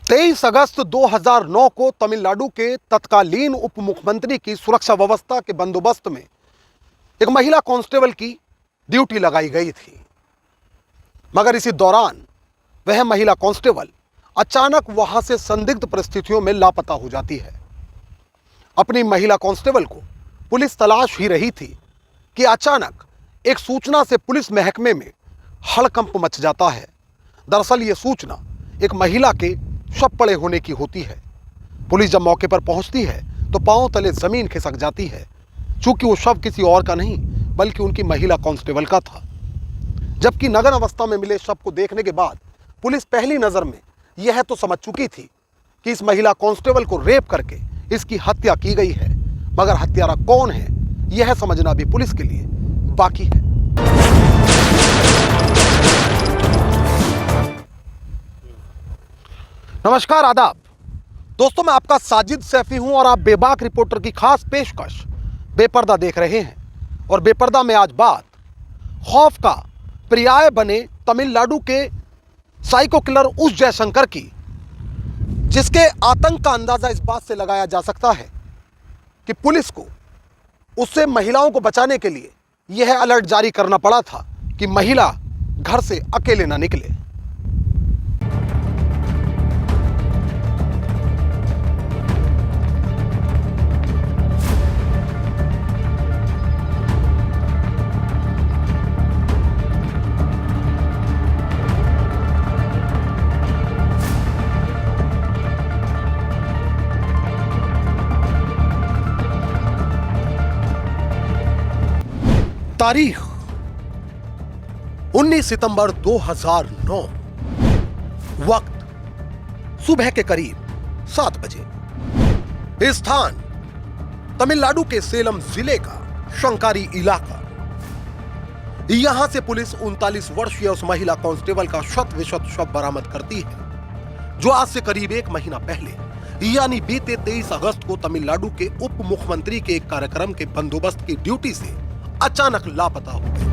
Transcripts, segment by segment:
23 अगस्त 2009 को तमिलनाडु के तत्कालीन उप मुख्यमंत्री की सुरक्षा व्यवस्था के बंदोबस्त में एक महिला कांस्टेबल की ड्यूटी लगाई गई थी। मगर इसी दौरान वह महिला कांस्टेबल अचानक वहां से संदिग्ध परिस्थितियों में लापता हो जाती है। अपनी महिला कांस्टेबल को पुलिस तलाश ही रही थी कि अचानक एक सूचना से पुलिस महकमे में हड़कंप मच जाता है। दरअसल यह सूचना एक महिला के शव पड़े होने की होती है। पुलिस जब मौके पर पहुंचती है तो पांव तले जमीन खिसक जाती है, चूंकि वो शव किसी और का नहीं बल्कि उनकी महिला कांस्टेबल का था। जबकि नग्न अवस्था में मिले शव को देखने के बाद पुलिस पहली नजर में यह तो समझ चुकी थी कि इस महिला कांस्टेबल को रेप करके इसकी हत्या की गई है, मगर हत्यारा कौन है यह समझना भी पुलिस के लिए बाकी है। नमस्कार, आदाब दोस्तों, मैं आपका साजिद सैफी हूं और आप बेबाक रिपोर्टर की खास पेशकश बेपर्दा देख रहे हैं। और बेपर्दा में आज बात खौफ का पर्याय बने तमिलनाडु के साइको किलर उस जयशंकर की, जिसके आतंक का अंदाजा इस बात से लगाया जा सकता है कि पुलिस को उससे महिलाओं को बचाने के लिए यह अलर्ट जारी करना पड़ा था कि महिला घर से अकेले ना निकले। तारीख 19 सितंबर 2009, वक्त सुबह के करीब 7 बजे। स्थान तमिलनाडु के सेलम जिले का शंकारी इलाका। यहां से पुलिस 39 वर्षीय उस महिला कांस्टेबल का शत विशत शव बरामद करती है, जो आज से करीब 1 महीना पहले यानी बीते 23 अगस्त को तमिलनाडु के उप मुख्यमंत्री के एक कार्यक्रम के बंदोबस्त की ड्यूटी से अचानक लापता हो गई।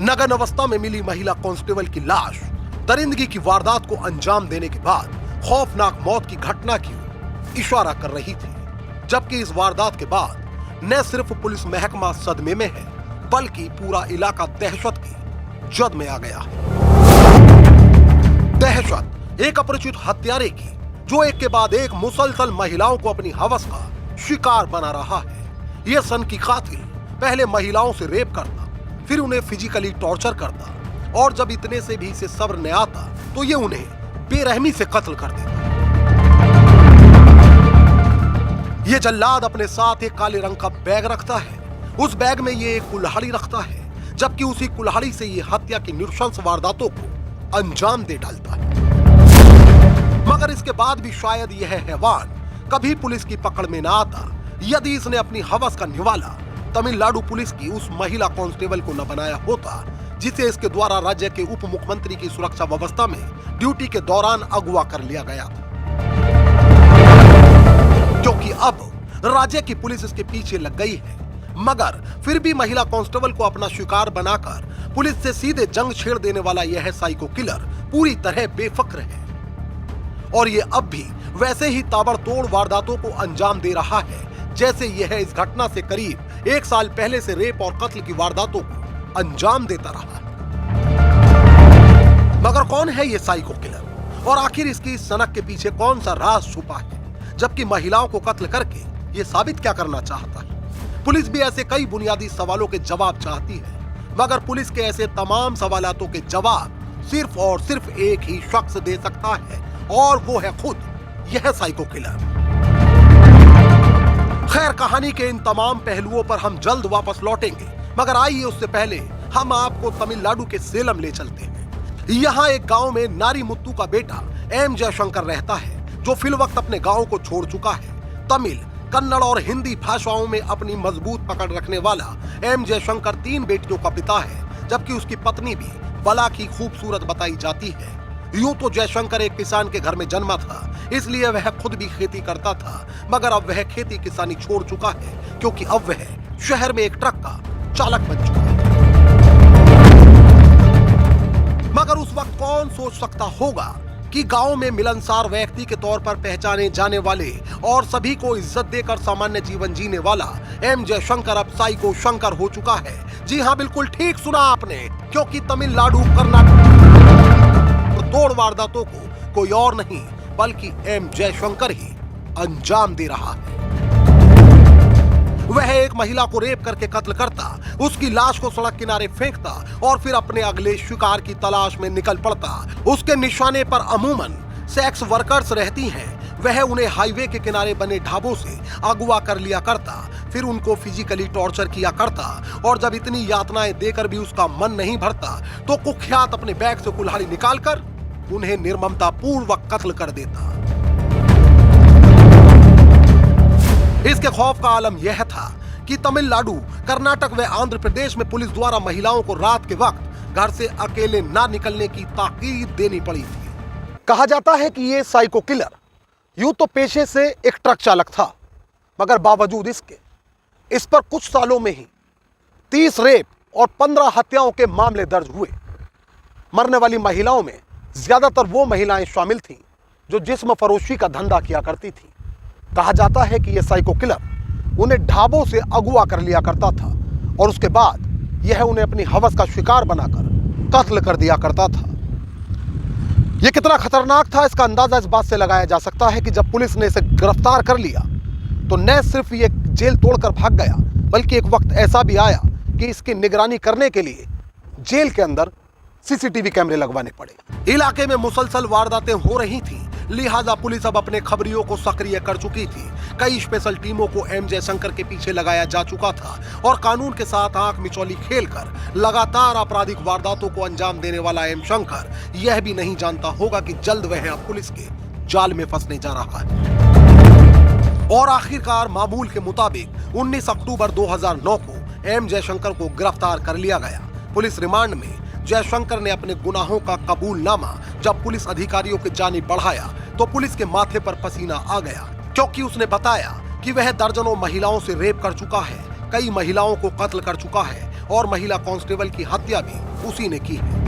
नग्न अवस्था में मिली महिला कांस्टेबल की लाश दरिंदगी की वारदात को अंजाम देने के बाद खौफनाक मौत की घटना की ओर इशारा कर रही थी। जबकि इस वारदात के बाद न सिर्फ पुलिस महकमा सदमे में है बल्कि पूरा इलाका दहशत की जद में आ गया है। दहशत एक अपरिचित हत्यारे की, जो एक के बाद एक मुसलसल महिलाओं को अपनी हवस का शिकार बना रहा है। यह सन की कातिल पहले महिलाओं से रेप करता, फिर उन्हें फिजिकली टॉर्चर करता और जब इतने से भी इसे सब्र न आता तो ये उन्हें बेरहमी से कत्ल कर देता। ये जल्लाद अपने साथ एक काले रंग का बैग रखता है। उस बैग में ये एक कुल्हाड़ी रखता है, जबकि उसी कुल्हाड़ी से ये हत्या की नृशंस वारदातों को अंजाम दे डालता है। मगर इसके बाद भी शायद यह हैवान कभी पुलिस की पकड़ में न आता यदि इसने अपनी हवस का निवाला तमिलनाडु पुलिस की उस महिला कांस्टेबल को न बनाया होता, जिसे इसके द्वारा राज्य के उप मुख्यमंत्री की सुरक्षा व्यवस्था में ड्यूटी के दौरान अगवा कर लिया गया था। क्योंकि अब राज्य की पुलिस इसके पीछे लग गई है, मगर फिर भी महिला कांस्टेबल को अपना शिकार बनाकर पुलिस से सीधे जंग छेड़ देने वाला यह साइको किलर पूरी तरह बेफिक्र है और ये अब भी वैसे ही ताबड़तोड़ वारदातों को अंजाम दे रहा है जैसे यह इस घटना से करीब 1 साल पहले से रेप और कत्ल की वारदातों को अंजाम देता रहा है। मगर कौन है यह साइको किलर और आखिर इसकी सनक के पीछे कौन सा राज छुपा है, जबकि महिलाओं को कत्ल करके यह साबित क्या करना चाहता है? पुलिस भी ऐसे कई बुनियादी सवालों के जवाब चाहती है, मगर पुलिस के ऐसे तमाम सवालों के जवाब सिर्फ और सिर्फ एक ही शख्स दे सकता है और वो है खुद यह साइको किलर। खैर, कहानी के इन तमाम पहलुओं पर हम जल्द वापस लौटेंगे, मगर आइए उससे पहले हम आपको तमिलनाडु के सेलम ले चलते हैं। यहाँ एक गांव में नारी मुत्तू का बेटा एम जयशंकर रहता है, जो फिलवक्त अपने गांव को छोड़ चुका है। तमिल, कन्नड़ और हिंदी भाषाओं में अपनी मजबूत पकड़ रखने वाला एम जयशंकर 3 बेटियों का पिता है, जबकि उसकी पत्नी भी बला की खूबसूरत बताई जाती है। यूं तो जयशंकर एक किसान के घर में जन्मा था, इसलिए वह खुद भी खेती करता था, मगर अब वह खेती किसानी छोड़ चुका है क्योंकि अब वह शहर में एक ट्रक का चालक बन चुका है। मगर उस वक्त कौन सोच सकता होगा कि गांव में मिलनसार व्यक्ति के तौर पर पहचाने जाने वाले और सभी को इज्जत देकर सामान्य जीवन जीने वाला एम जयशंकर अब साइको शंकर हो चुका है। जी हां, बिल्कुल ठीक सुना आपने, क्योंकि तमिलनाडु कर्नाटक तोड़ वारदातों को कोई और नहीं बल्कि एम जयशंकर ही अंजाम दे रहा है। वह एक महिला को रेप करके कत्ल करता, उसकी लाश को सड़क किनारे फेंकता और फिर अपने अगले शिकार की तलाश में निकल पड़ता। उसके निशाने पर अमूमन सेक्स वर्कर्स रहती हैं। वह उन्हें हाईवे के किनारे बने ढाबों से अगवा कर लिया करता, फिर उनको फिजिकली टॉर्चर किया करता और जब इतनी यातनाएं देकर भी उसका मन नहीं भरता तो कुख्यात अपने बैग से कुल्हाड़ी निकालकर उन्हें निर्ममता पूर्वक कत्ल कर देता। इसके खौफ का आलम यह था कि तमिलनाडु, कर्नाटक व आंध्र प्रदेश में पुलिस द्वारा महिलाओं को रात के वक्त घर से अकेले ना निकलने की ताकीद देनी पड़ी थी। कहा जाता है कि ये साइको किलर यूं तो पेशे से एक ट्रक चालक था, मगर बावजूद इसके इस पर कुछ सालों में ही 30 रेप और 15 हत्याओं के मामले दर्ज हुए। मरने वाली महिलाओं में ज्यादातर वो महिलाएं शामिल थीं जो जिस्म फरोशी का धंधा किया करती थी। कहा जाता है कि यह साइको किलर उन्हें ढाबों से अगवा कर लिया करता था और उसके बाद यह उन्हें अपनी हवस का शिकार बनाकर कत्ल कर दिया करता था। यह कितना खतरनाक था इसका अंदाजा इस बात से लगाया जा सकता है कि जब पुलिस ने इसे गिरफ्तार कर लिया तो न सिर्फ ये जेल तोड़कर भाग गया, बल्कि एक वक्त ऐसा भी आया कि इसकी निगरानी करने के लिए जेल के अंदर सीसीटीवी कैमरे लगवाने पड़े। इलाके में मुसलसल वारदातें हो रही थी, लिहाजा पुलिस अब अपने खबरियों को सक्रिय कर चुकी थी। कई स्पेशल टीमों को एम जयशंकर के पीछे लगाया जा चुका था और कानून के साथ आंख मिचौली खेलकर लगातार आपराधिक वारदातों को अंजाम देने वाला एम शंकर यह भी नहीं जानता होगा कि जल्द वह अब पुलिस के जाल में फंसने जा रहा है। और आखिरकार मामूल के मुताबिक 19 अक्टूबर 2009 को एम जयशंकर को गिरफ्तार कर लिया गया। पुलिस रिमांड में जयशंकर ने अपने गुनाहों का कबूलनामा जब पुलिस अधिकारियों की जानिब बढ़ाया तो पुलिस के माथे पर पसीना आ गया, क्योंकि उसने बताया कि वह दर्जनों महिलाओं से रेप कर चुका है, कई महिलाओं को कत्ल कर चुका है और महिला कांस्टेबल की हत्या भी उसी ने की है।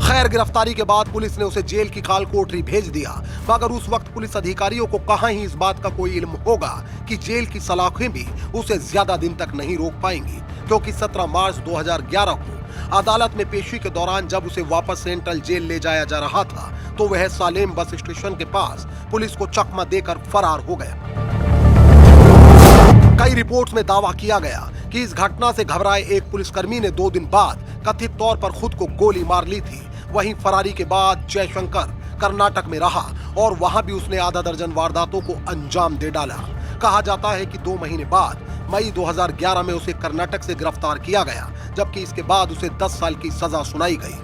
खैर, गिरफ्तारी के बाद पुलिस ने उसे जेल की काल कोठरी भेज दिया, मगर उस वक्त पुलिस अधिकारियों को कहां ही इस बात का कोई इल्म होगा कि जेल की सलाखें भी उसे ज्यादा दिन तक नहीं रोक पाएंगी, क्योंकि 17 मार्च 2011 को अदालत में पेशी के दौरान जब उसे वापस सेंट्रल जेल ले जाया जा रहा था तो वह सालेम बस स्टेशन के पास पुलिस को चकमा देकर फरार हो गया। कई रिपोर्ट्स में दावा किया गया कि इस घटना से घबराए एक पुलिसकर्मी ने 2 दिन बाद कथित तौर पर खुद को गोली मार ली थी। वहीं फरारी के बाद जयशंकर कर्नाटक में रहा और वहां भी उसने आधा दर्जन वारदातों को अंजाम दे डाला। कहा जाता है कि 2 महीने बाद मई 2011 में उसे कर्नाटक से गिरफ्तार किया गया, जबकि इसके बाद उसे 10 साल की सजा सुनाई गई।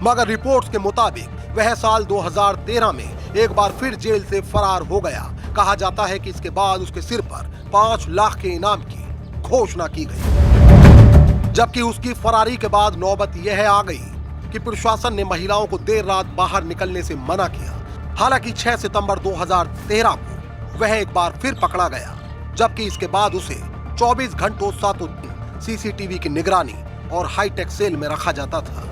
मगर रिपोर्ट्स के मुताबिक वह साल 2013 में एक बार फिर जेल से फरार हो गया। कहा जाता है कि इसके बाद उसके सिर पर 5 लाख के इनाम की घोषणा की गई। जबकि उसकी फरारी के बाद नौबत यह आ गई कि प्रशासन ने महिलाओं को देर रात बाहर निकलने से मना किया। हालांकि 6 सितंबर 2013 को वह एक बार फिर पकड़ा गया, जबकि इसके बाद उसे 24 घंटों 7 दिन सीसीटीवी की निगरानी और हाईटेक सेल में रखा जाता था।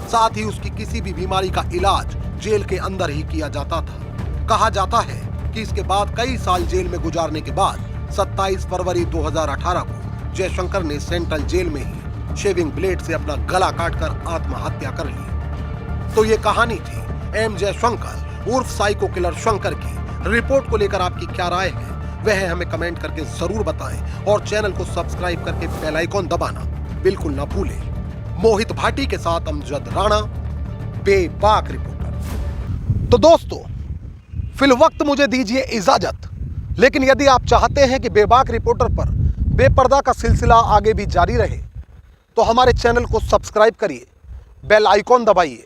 साथ ही उसकी किसी भी बीमारी का इलाज जेल के अंदर ही किया जाता था। कहा जाता है कि इसके बाद कई साल जेल में गुजारने के बाद 27 फरवरी 2018 को जयशंकर ने सेंट्रल जेल में ही शेविंग ब्लेड से अपना गला काटकर आत्महत्या कर ली। तो ये कहानी थी एम जयशंकर उर्फ साइको किलर शंकर की। रिपोर्ट को लेकर आपकी क्या राय है वह हमें कमेंट करके जरूर बताएं और चैनल को सब्सक्राइब करके बेल आइकॉन दबाना बिल्कुल ना भूलें। मोहित भाटी के साथ अमजद राणा, बेबाक रिपोर्टर। तो दोस्तों, फिलवक्त मुझे दीजिए इजाजत, लेकिन यदि आप चाहते हैं कि बेबाक रिपोर्टर पर बेपर्दा का सिलसिला आगे भी जारी रहे तो हमारे चैनल को सब्सक्राइब करिए, बेल आइकॉन दबाइए।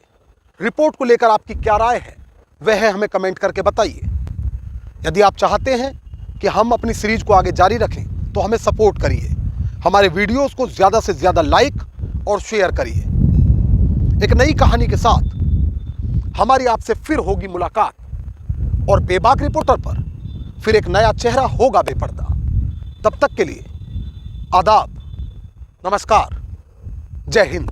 रिपोर्ट को लेकर आपकी क्या राय है वह हमें कमेंट करके बताइए। यदि आप चाहते हैं कि हम अपनी सीरीज को आगे जारी रखें तो हमें सपोर्ट करिए, हमारे वीडियोस को ज़्यादा से ज़्यादा लाइक और शेयर करिए। एक नई कहानी के साथ हमारी आपसे फिर होगी मुलाकात और बेबाक रिपोर्टर पर फिर एक नया चेहरा होगा बेपर्दा। तब तक के लिए आदाब, नमस्कार, जय हिंद।